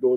2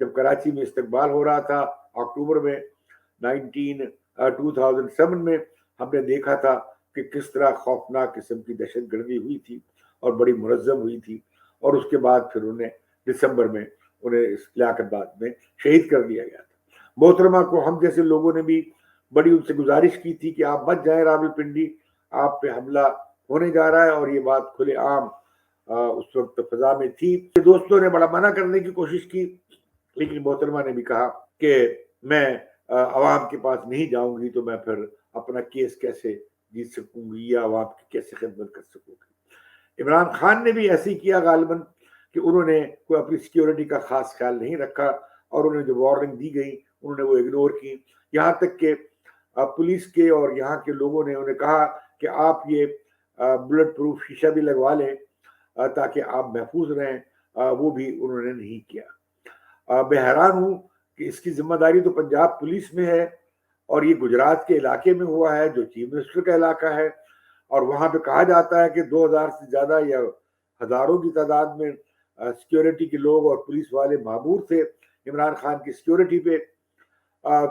جب کراچی میں استقبال ہو رہا تھا اکتوبر میں 2007 میں، ہم نے دیکھا تھا کہ کس طرح خوفناک قسم کی دہشت گردی ہوئی تھی اور بڑی منظم ہوئی تھی، اور اس کے بعد پھر انہیں دسمبر میں انہیں لیاقت آباد میں شہید کر دیا گیا تھا۔ محترمہ کو ہم جیسے لوگوں نے بھی بڑی ان سے گزارش کی تھی کہ آپ مت جائیں راولپنڈی، آپ پہ حملہ ہونے جا رہا ہے، اور یہ بات کھلے عام اس وقت فضا میں تھی۔ دوستوں نے بڑا منع کرنے کی کوشش کی، لیکن محترمہ نے بھی کہا کہ میں عوام کے پاس نہیں جاؤں گی تو میں پھر اپنا کیس کیسے جیت سکوں گی یا عوام کی کیسے خدمت کر سکوں گی۔ عمران خان نے بھی ایسے ہی کیا غالباً کہ انہوں نے کوئی اپنی سیکیورٹی کا خاص خیال نہیں رکھا، اور انہیں جو وارننگ دی گئی انہوں نے وہ اگنور کی، یہاں تک کہ پولیس کے اور یہاں کے لوگوں نے انہیں کہا کہ آپ یہ بلٹ پروف شیشہ بھی لگوا لیں تاکہ آپ محفوظ رہیں، وہ بھی انہوں نے نہیں کیا۔ میں حیران ہوں کہ اس کی ذمہ داری تو پنجاب پولیس میں ہے، اور یہ گجرات کے علاقے میں ہوا ہے جو چیف منسٹر کا علاقہ ہے، اور وہاں پہ کہا جاتا ہے کہ 2000 سے زیادہ یا ہزاروں کی تعداد میں سیکیورٹی کے لوگ اور پولیس والے معمور تھے عمران خان کی سیکیورٹی پہ،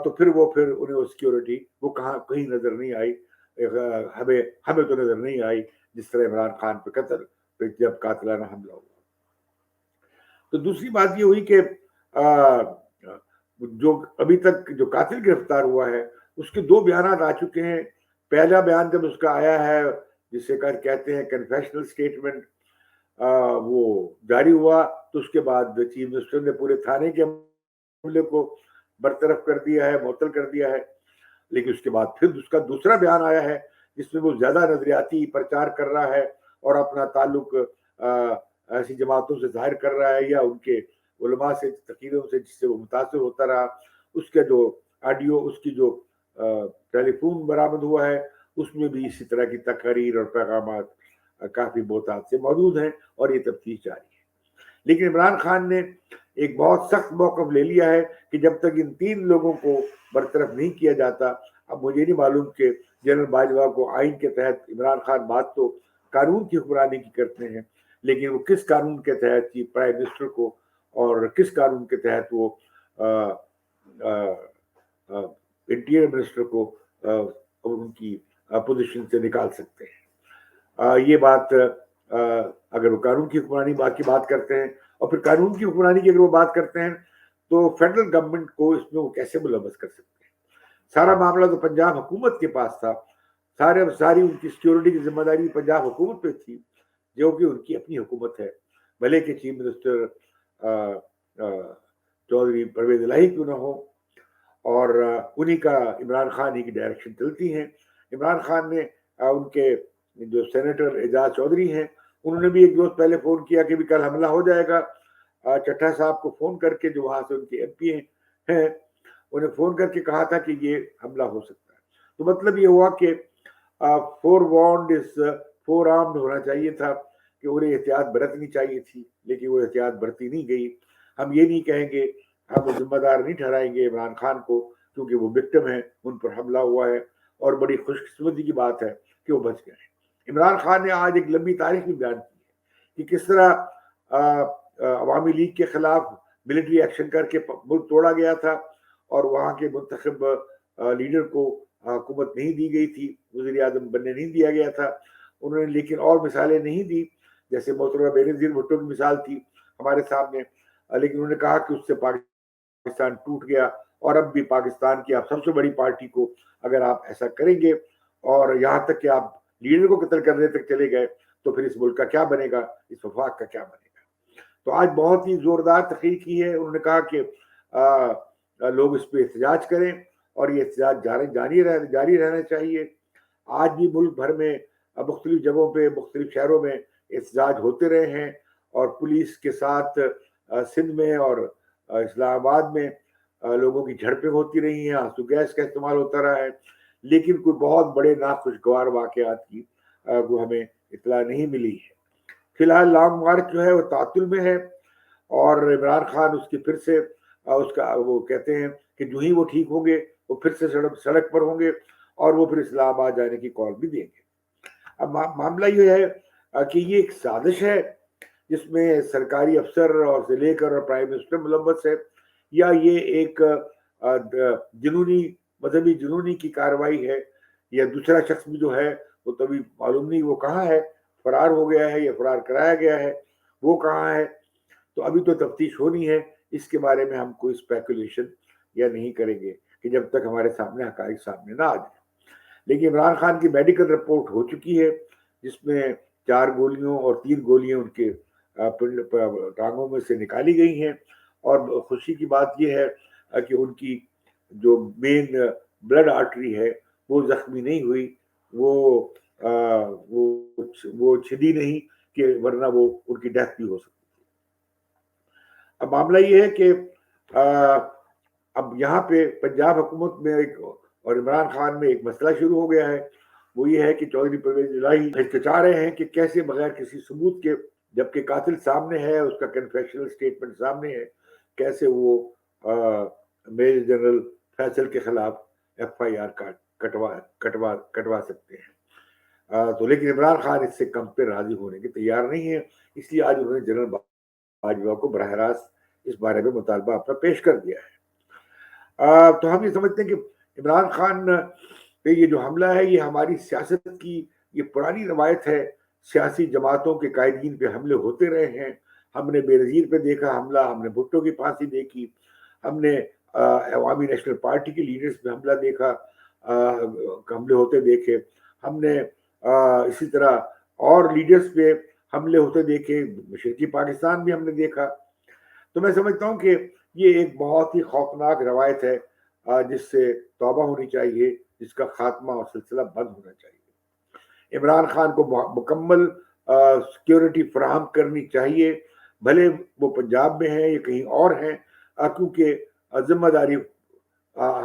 تو پھر انہیں وہ سیکیورٹی وہ کہیں نظر نہیں آئی، ہمیں تو نظر نہیں آئی جس طرح عمران خان پہ قتل پہ جب قاتلانہ حملہ ہوا۔ تو دوسری بات یہ ہوئی کہ جو ابھی تک جو قاتل گرفتار ہوا ہے اس کے 2 بیانات آ چکے ہیں۔ پہلا بیان جب اس کا آیا ہے جسے کہتے ہیں کنفیشنل سٹیٹمنٹ، وہ جاری ہوا تو اس کے بعد چیف منسٹر نے پورے تھانے کے عملے کو برطرف کر دیا ہے، معطل کر دیا ہے، لیکن اس کے بعد پھر اس کا دوسرا بیان آیا ہے جس میں وہ زیادہ نظریاتی پرچار کر رہا ہے اور اپنا تعلق ایسی جماعتوں سے ظاہر کر رہا ہے یا ان کے علماء سے تقریروں سے جس سے وہ متاثر ہوتا رہا۔ اس کا جو آڈیو، اس کی جو ٹیلی فون برآمد ہوا ہے اس میں بھی اسی طرح کی تقاریر اور پیغامات کافی بہتات سے موجود ہیں، اور یہ تفتیش جاری ہے۔ لیکن عمران خان نے ایک بہت سخت موقف لے لیا ہے کہ جب تک ان 3 لوگوں کو برطرف نہیں کیا جاتا، اب مجھے نہیں معلوم کہ جنرل باجوہ کو آئین کے تحت عمران خان بات تو قانون کی حکمرانی کی کرتے ہیں، لیکن وہ کس قانون کے تحت چیف پرائم منسٹر کو اور کس قانون کے تحت وہ انٹیریئر منسٹر کو ان کی پوزیشن سے نکال سکتے ہیں۔ یہ بات اگر وہ قانون کی حکمرانی کی بات کرتے ہیں، اور پھر قانون کی حکمرانی کی اگر وہ بات کرتے ہیں تو فیڈرل گورنمنٹ کو اس میں وہ کیسے ملوث کر سکتے ہیں؟ سارا معاملہ تو پنجاب حکومت کے پاس تھا، ساری ان کی سیکیورٹی کی ذمہ داری پنجاب حکومت پہ تھی، جو کہ ان کی اپنی حکومت ہے، بھلے کہ چیف منسٹر چودھری پرویز الہی کیوں نہ ہو، اور انہی کا عمران خان ہی کی ڈائریکشن چلتی ہیں۔ عمران خان نے ان کے جو سینیٹر اعجاز چودھری ہیں انہوں نے بھی ایک روز پہلے فون کیا کہ بھی کل حملہ ہو جائے گا، چٹھا صاحب کو فون کر کے جو وہاں سے ان کے ایم پی ہیں انہیں فون کر کے کہا تھا کہ یہ حملہ ہو سکتا ہے۔ تو مطلب یہ ہوا کہ فور وارنڈ از فور آرمڈ ہونا چاہیے تھا، کہ انہیں احتیاط برتنی چاہیے تھی، لیکن وہ احتیاط برتی نہیں گئی۔ ہم یہ نہیں کہیں گے، ہم ذمہ دار نہیں ٹھہرائیں گے عمران خان کو، کیونکہ وہ وکٹم ہیں، ان پر حملہ ہوا ہے، اور بڑی خوش قسمتی کی بات ہے کہ وہ بچ گئے ہیں۔ عمران خان نے آج ایک لمبی تاریخ بھی بیان کی ہے کہ کس طرح عوامی لیگ کے خلاف ملٹری ایکشن کر کے ملک توڑا گیا تھا، اور وہاں کے منتخب لیڈر کو حکومت نہیں دی گئی تھی، وزیر اعظم بننے نہیں دیا گیا تھا انہوں نے، لیکن اور مثالیں نہیں دی، جیسے محترمہ بینظیر بھٹو کی مثال تھی ہمارے سامنے، لیکن انہوں نے کہا کہ اس سے پاکستان ٹوٹ گیا، اور اب بھی پاکستان کی آپ سب سے بڑی پارٹی کو اگر آپ ایسا کریں گے اور یہاں تک کہ آپ لیڈر کو قتل کرنے تک چلے گئے تو پھر اس ملک کا کیا بنے گا، اس وفاق کا کیا بنے گا۔ تو آج بہت ہی زوردار تقریر کی ہے، انہوں نے کہا کہ لوگ اس پہ احتجاج کریں، اور یہ احتجاج جاری رہنا چاہیے۔ آج بھی ملک بھر میں مختلف جگہوں پہ مختلف شہروں میں احتجاج ہوتے رہے ہیں، اور پولیس کے ساتھ سندھ میں اور اسلام آباد میں لوگوں کی جھڑپیں ہوتی رہی ہیں، آنسو گیس کا استعمال ہوتا رہا ہے، لیکن کوئی بہت بڑے ناخوشگوار واقعات کی وہ ہمیں اطلاع نہیں ملی ہے۔ فی الحال لانگ مارچ جو ہے وہ تعطل میں ہے، اور عمران خان اس کی پھر سے اس کا وہ کہتے ہیں کہ جو ہی وہ ٹھیک ہوں گے وہ پھر سے سڑک پر ہوں گے، اور وہ پھر اسلام آباد جانے کی کال بھی دیں گے۔ اب معاملہ یہ ہے کہ یہ ایک سازش ہے جس میں سرکاری افسر اور سے لے کر پرائم منسٹر ملوث ہے۔ یا یہ ایک جنونی مذہبی جنونی کی کارروائی ہے، یا دوسرا شخص بھی جو ہے وہ تبھی معلوم نہیں وہ کہاں ہے، فرار ہو گیا ہے یا فرار کرایا گیا ہے، وہ کہاں ہے. تو ابھی تو تفتیش ہونی ہے، اس کے بارے میں ہم کوئی اسپیکولیشن یا نہیں کریں گے کہ جب تک ہمارے سامنے حقائق سامنے نہ آ جائے. لیکن عمران خان کی میڈیکل رپورٹ ہو چکی ہے، جس میں 4 گولیوں اور 3 گولیاں ان کے ٹانگوں میں سے نکالی گئی ہیں. اور خوشی کی بات یہ ہے کہ ان کی جو مین بلڈ آرٹری ہے وہ زخمی نہیں ہوئی، وہ چھدی نہیں کہ ورنہ وہ ان کی ڈیتھ بھی ہو سکتی. اب معاملہ یہ ہے کہ اب یہاں پہ پنجاب حکومت میں اور عمران خان میں ایک مسئلہ شروع ہو گیا ہے. وہ یہ ہے کہ چودھری پرویز الہی ہچکچا رہے ہیں کہ کیسے بغیر کسی ثبوت کے، جبکہ قاتل سامنے ہے، اس کا کنفیشنل سٹیٹمنٹ سامنے ہے، کیسے وہ میجر جنرل فیصل کے خلاف ایف آئی آر کٹوا سکتے ہیں. تو لیکن عمران خان اس سے کم پہ راضی ہونے کے تیار نہیں ہے، اس لیے آج انہوں نے جنرل باجوہ کو براہ راست اس بارے میں مطالبہ اپنا پیش کر دیا ہے. تو ہم یہ سمجھتے ہیں کہ عمران خان پہ یہ جو حملہ ہے یہ ہماری سیاست کی یہ پرانی روایت ہے. سیاسی جماعتوں کے قائدین پہ حملے ہوتے رہے ہیں. ہم نے بے نظیر پہ دیکھا حملہ، ہم نے بھٹو کی پھانسی دیکھی، ہم نے عوامی نیشنل پارٹی کے لیڈرز پہ حملہ دیکھا، حملے ہوتے دیکھے. ہم نے اسی طرح اور لیڈرز پہ حملے ہوتے دیکھے، مشرقی پاکستان بھی ہم نے دیکھا. تو میں سمجھتا ہوں کہ یہ ایک بہت ہی خوفناک روایت ہے جس سے توبہ ہونی چاہیے، جس کا خاتمہ اور سلسلہ بند ہونا چاہیے. عمران خان کو مکمل سیکیورٹی فراہم کرنی چاہیے، بھلے وہ پنجاب میں ہیں یا کہیں اور ہیں، کیونکہ ذمہ داری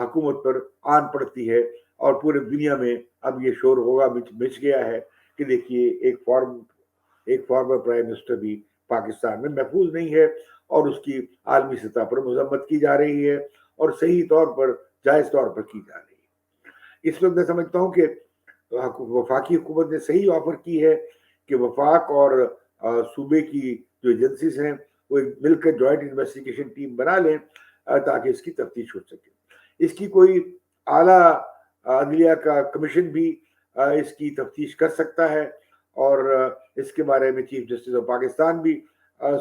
حکومت پر آن پڑتی ہے. اور پورے دنیا میں اب یہ شور ہوگا مچ گیا ہے کہ دیکھیے ایک فارمر پرائم منسٹر بھی پاکستان میں محفوظ نہیں ہے، اور اس کی عالمی سطح پر مذمت کی جا رہی ہے، اور صحیح طور پر جائز طور پر کی جا رہی ہے. اس وقت میں سمجھتا ہوں کہ وفاقی حکومت نے صحیح آفر کی ہے کہ وفاق اور صوبے کی جو ایجنسیز ہیں وہ مل کر جوائنٹ انویسٹیگیشن ٹیم بنا لیں تاکہ اس کی تفتیش ہو سکے. اس کی کوئی اعلیٰ عدلیہ کا کمیشن بھی اس کی تفتیش کر سکتا ہے، اور اس کے بارے میں چیف جسٹس آف پاکستان بھی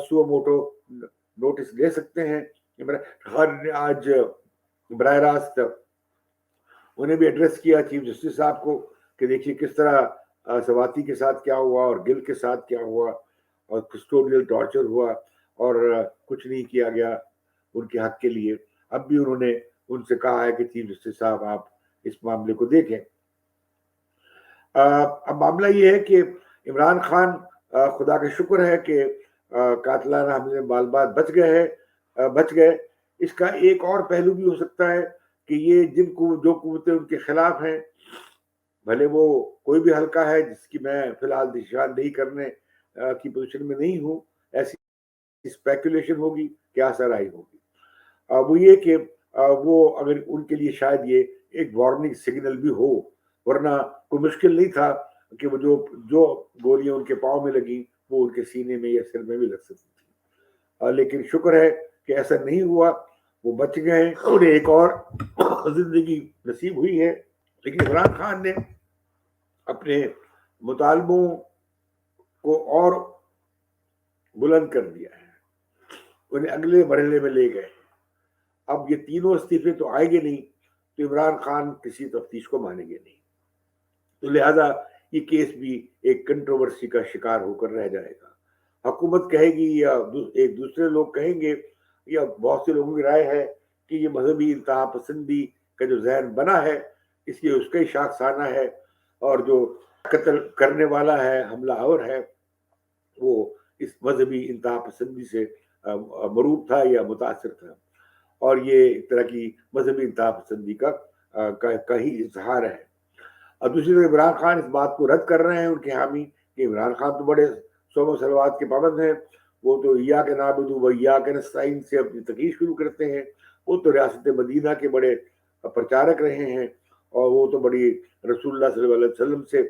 سو موٹو نوٹس لے سکتے ہیں. خان نے آج براہ راست انہیں بھی ایڈریس کیا چیف جسٹس صاحب کو کہ دیکھیے کس طرح سواتی کے ساتھ کیا ہوا اور گل کے ساتھ کیا ہوا، اور کسٹوڈیل ٹارچر ہوا اور کچھ نہیں کیا گیا ان کے حق کے لیے. اب بھی انہوں نے ان سے کہا ہے کہ چیف جسٹس صاحب آپ اس معاملے کو دیکھیں. اب معاملہ یہ ہے کہ عمران خان خدا کا شکر ہے کہ قاتلانہ حملے بال بال بچ گئے. اس کا ایک اور پہلو بھی ہو سکتا ہے کہ یہ جو قوتیں ان کے خلاف ہیں، بھلے وہ کوئی بھی حلقہ ہے جس کی میں فی الحال نشاندہی کرنے کی پوزیشن میں نہیں ہوں، ایسی اسپیکولیشن ہوگی، کیا سرائی ہوگی، وہ یہ کہ وہ اگر ان کے لیے شاید یہ ایک وارننگ سگنل بھی ہو، ورنہ کوئی مشکل نہیں تھا کہ وہ جو گولیاں ان کے پاؤں میں لگیں وہ ان کے سینے میں یا سر میں بھی لگ سکتی تھی. لیکن شکر ہے کہ ایسا نہیں ہوا، وہ بچ گئے ہیں، انہیں ایک اور زندگی نصیب ہوئی ہے. لیکن عمران خان نے اپنے مطالبوں کو اور بلند کر دیا ہے، انہیں اگلے مرحلے میں لے گئے. اب یہ تینوں استعفے تو آئیں گے نہیں، تو عمران خان کسی تفتیش کو مانیں گے نہیں، تو لہذا یہ کیس بھی ایک کنٹروورسی کا شکار ہو کر رہ جائے گا. حکومت کہے گی یا ایک دوسرے لوگ کہیں گے یا بہت سے لوگوں کی رائے ہے کہ یہ مذہبی انتہا پسندی کا جو ذہن بنا ہے اس کا ہی شاخسانہ ہے، اور جو قتل کرنے والا ہے، حملہ آور ہے، وہ اس مذہبی انتہا پسندی سے مروب تھا یا متاثر تھا، اور یہ ایک طرح کی مذہبی انتہا پسندی کا ہی اظہار ہے. اور دوسری طرف عمران خان اس بات کو رد کر رہے ہیں ان کے حامی کہ عمران خان تو بڑے صوم و صلوات کے پابند ہیں، وہ تو ایاک نعبد و ایاک نستعین سے اپنی تقریر شروع کرتے ہیں، وہ تو ریاست مدینہ کے بڑے پرچارک رہے ہیں، اور وہ تو بڑی رسول اللہ صلی اللہ علیہ وسلم سے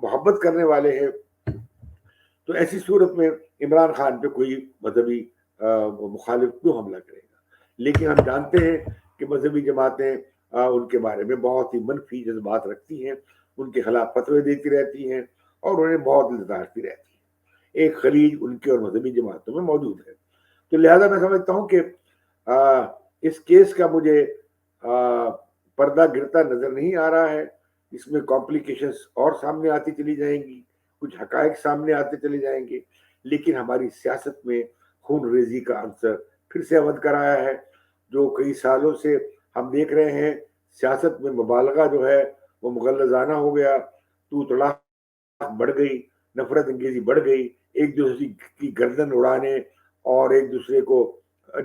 محبت کرنے والے ہیں. تو ایسی صورت میں عمران خان پہ کوئی مذہبی مخالف کیوں حملہ کرے گا؟ لیکن ہم جانتے ہیں کہ مذہبی جماعتیں ان کے بارے میں بہت ہی منفی جذبات رکھتی ہیں، ان کے خلاف فتوے دیتی رہتی ہیں اور انہیں بہت لتاڑتی رہتی ہیں۔ ایک خلیج ان کے اور مذہبی جماعتوں میں موجود ہے۔ تو لہذا میں سمجھتا ہوں کہ اس کیس کا مجھے پردہ گرتا نظر نہیں آ رہا ہے۔ اس میں کمپلیکیشنز اور سامنے آتی چلی جائیں گی، کچھ حقائق سامنے آتے چلے جائیں گے، لیکن ہماری سیاست میں خون ریزی کا عنصر پھر سے عمد کر آیا ہے۔ جو کئی سالوں سے ہم دیکھ رہے ہیں، سیاست میں مبالغہ جو ہے وہ مغلظانہ ہو گیا، تو تڑاک بڑھ گئی، نفرت انگیزی بڑھ گئی، ایک دوسرے کی گردن اڑانے اور ایک دوسرے کو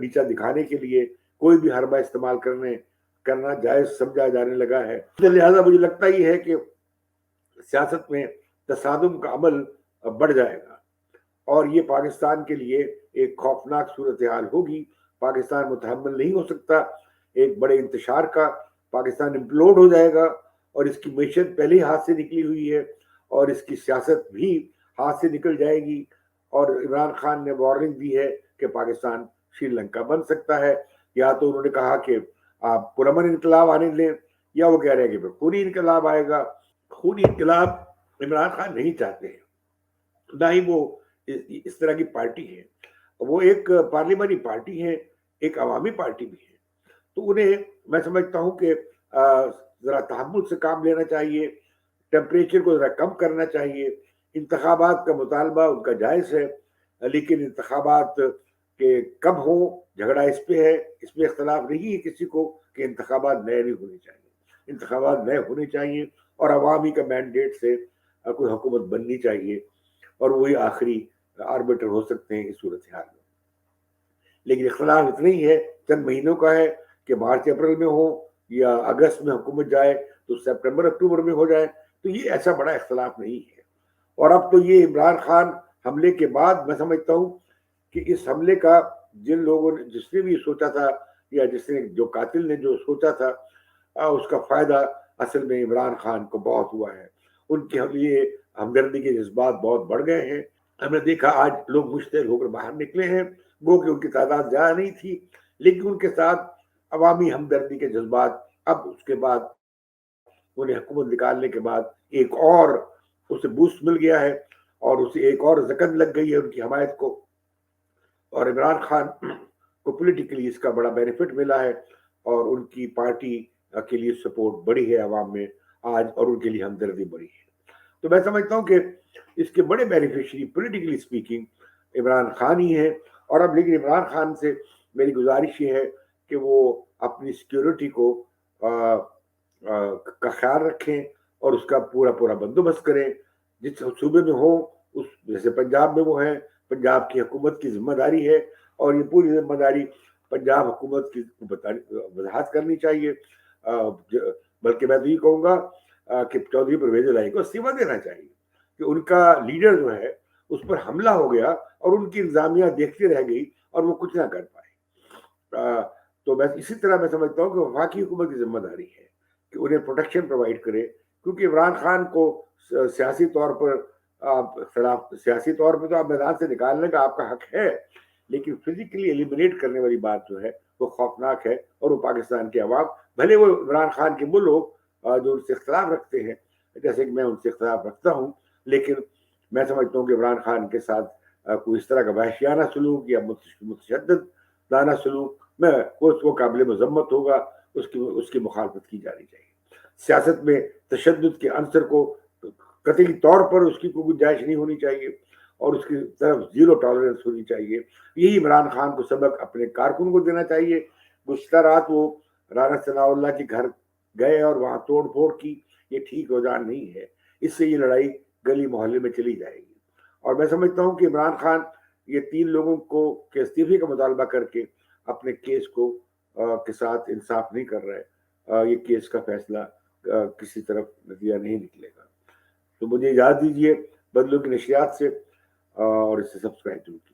نیچا دکھانے کے لیے کوئی بھی حربہ استعمال کرنا جائز سمجھا جانے لگا ہے۔ لہذا مجھے لگتا ہی ہے کہ سیاست میں تصادم کا عمل بڑھ جائے گا اور یہ پاکستان کے لیے ایک خوفناک صورتحال ہوگی۔ پاکستان متحمل نہیں ہو سکتا ایک بڑے انتشار کا، پاکستان امپلوڈ ہو جائے گا اور اس کی معیشت پہلے ہی ہاتھ سے نکلی ہوئی ہے اور اس کی سیاست بھی ہاتھ سے نکل جائے گی۔ اور عمران خان نے وارننگ دی ہے کہ پاکستان سری لنکا بن سکتا ہے۔ یا تو انہوں نے کہا کہ آپ پرامن انقلاب آنے دیں، یا وہ کہہ رہے ہیں کہ خونی انقلاب آئے گا۔ خونی انقلاب عمران خان نہیں چاہتے ہیں، نہ ہی وہ اس طرح کی پارٹی ہے۔ وہ ایک پارلیمانی پارٹی ہے، ایک عوامی پارٹی بھی ہے، تو انہیں میں سمجھتا ہوں کہ ذرا تحمل سے کام لینا چاہیے، ٹیمپریچر کو ذرا کم کرنا چاہیے۔ انتخابات کا مطالبہ ان کا جائز ہے، لیکن انتخابات کے کب ہوں جھگڑا اس پہ ہے، اس پہ اختلاف نہیں ہے کسی کو کہ انتخابات نئے نہیں ہونے چاہیے۔ انتخابات نئے ہونے چاہیے اور عوامی کا مینڈیٹ سے کوئی حکومت بننی چاہیے، اور وہی آخری آربیٹر ہو سکتے ہیں اس صورتحال میں۔ لیکن اختلاف اتنا ہی ہے، چند مہینوں کا ہے، کہ مارچ اپریل میں ہو یا اگست میں حکومت جائے تو سپٹمبر اکتوبر میں ہو جائے، تو یہ ایسا بڑا اختلاف نہیں ہے۔ اور اب تو یہ عمران خان حملے کے بعد میں سمجھتا ہوں کہ اس حملے کا جن لوگوں نے، جس نے بھی سوچا تھا یا جس نے جو قاتل نے جو سوچا تھا، اس کا فائدہ اصل میں عمران خان کو بہت ہوا ہے۔ ان کے لیے ہمدردی کے جذبات بہت بڑھ گئے ہیں۔ ہم نے دیکھا آج لوگ مشتعل ہو کر باہر نکلے ہیں، وہ کہ ان کی تعداد زیادہ نہیں تھی، لیکن ان کے ساتھ عوامی ہمدردی کے جذبات اب اس کے بعد انہیں حکومت نکالنے کے بعد ایک اور اسے بوسٹ مل گیا ہے اور اسے ایک اور زکن لگ گئی ہے ان کی حمایت کو، اور عمران خان کو پولیٹیکلی اس کا بڑا بینیفٹ ملا ہے اور ان کی پارٹی کے لیے سپورٹ بڑی ہے عوام میں آج، اور ان کے لیے ہمدردی بڑی ہے۔ تو میں سمجھتا ہوں کہ اس کے بڑے beneficiary politically speaking Imran Khan ہی ہے۔ اور اب لیکن عمران خان سے میری گزارش یہ ہے کہ وہ اپنی سیکیورٹی کو کا خیال رکھیں اور اس کا پورا بندوبست کریں۔ جس صوبے میں ہو، اس جیسے پنجاب میں وہ ہے، پنجاب کی حکومت کی ذمہ داری ہے اور یہ پوری ذمہ داری پنجاب حکومت کی وضاحت کرنی چاہیے۔ بلکہ میں تو یہ کہوں گا کہ چودھری پرویز الہی کو استعفا دینا چاہیے کہ ان کا لیڈر جو ہے اس پر حملہ ہو گیا اور ان کی انتظامیہ دیکھتی رہ گئی اور وہ کچھ نہ کر پائے۔ تو میں اسی طرح میں سمجھتا ہوں کہ وفاقی حکومت کی ذمہ داری ہے کہ انہیں پروٹیکشن پرووائڈ کرے، کیونکہ عمران خان کو سیاسی طور پر سیاسی طور پہ تو آپ میدان سے نکالنے کا آپ کا حق ہے، لیکن فزیکلی ایلیمینیٹ کرنے والی بات جو ہے وہ خوفناک ہے۔ اور وہ پاکستان کے عوام، بھلے وہ عمران خان کے وہ لوگ جو ان سے اختلاف رکھتے ہیں، جیسے کہ میں ان سے اختلاف رکھتا ہوں، لیکن میں سمجھتا ہوں کہ عمران خان کے ساتھ کوئی اس طرح کا وحشیانہ سلوک یا متشدد دانہ سلوک میں وہ قابل مذمت ہوگا، اس کی مخالفت کی جانی چاہیے۔ سیاست میں تشدد کے عنصر کو قطعی طور پر اس کی کوئی گنجائش نہیں ہونی چاہیے اور اس کی طرف زیرو ٹالرنس ہونی چاہیے۔ یہی عمران خان کو سبق اپنے کارکن کو دینا چاہیے۔ گزشتہ رات وہ رانا ثناء اللہ کے گھر گئے اور وہاں توڑ پھوڑ کی، یہ ٹھیک رجحان نہیں ہے۔ اس سے یہ لڑائی گلی محلے میں چلی جائے گی۔ اور میں سمجھتا ہوں کہ عمران خان یہ 3 لوگوں کو کے استعفے کا مطالبہ کر کے اپنے کیس کو کے ساتھ انصاف نہیں کر رہے۔ یہ کیس کا فیصلہ کسی طرف نتیجہ نہیں نکلے گا۔ تو مجھے اجازت دیجیے بدلوں کی نشریات سے، اور اسے سبسکرائب ضرور کیجیے۔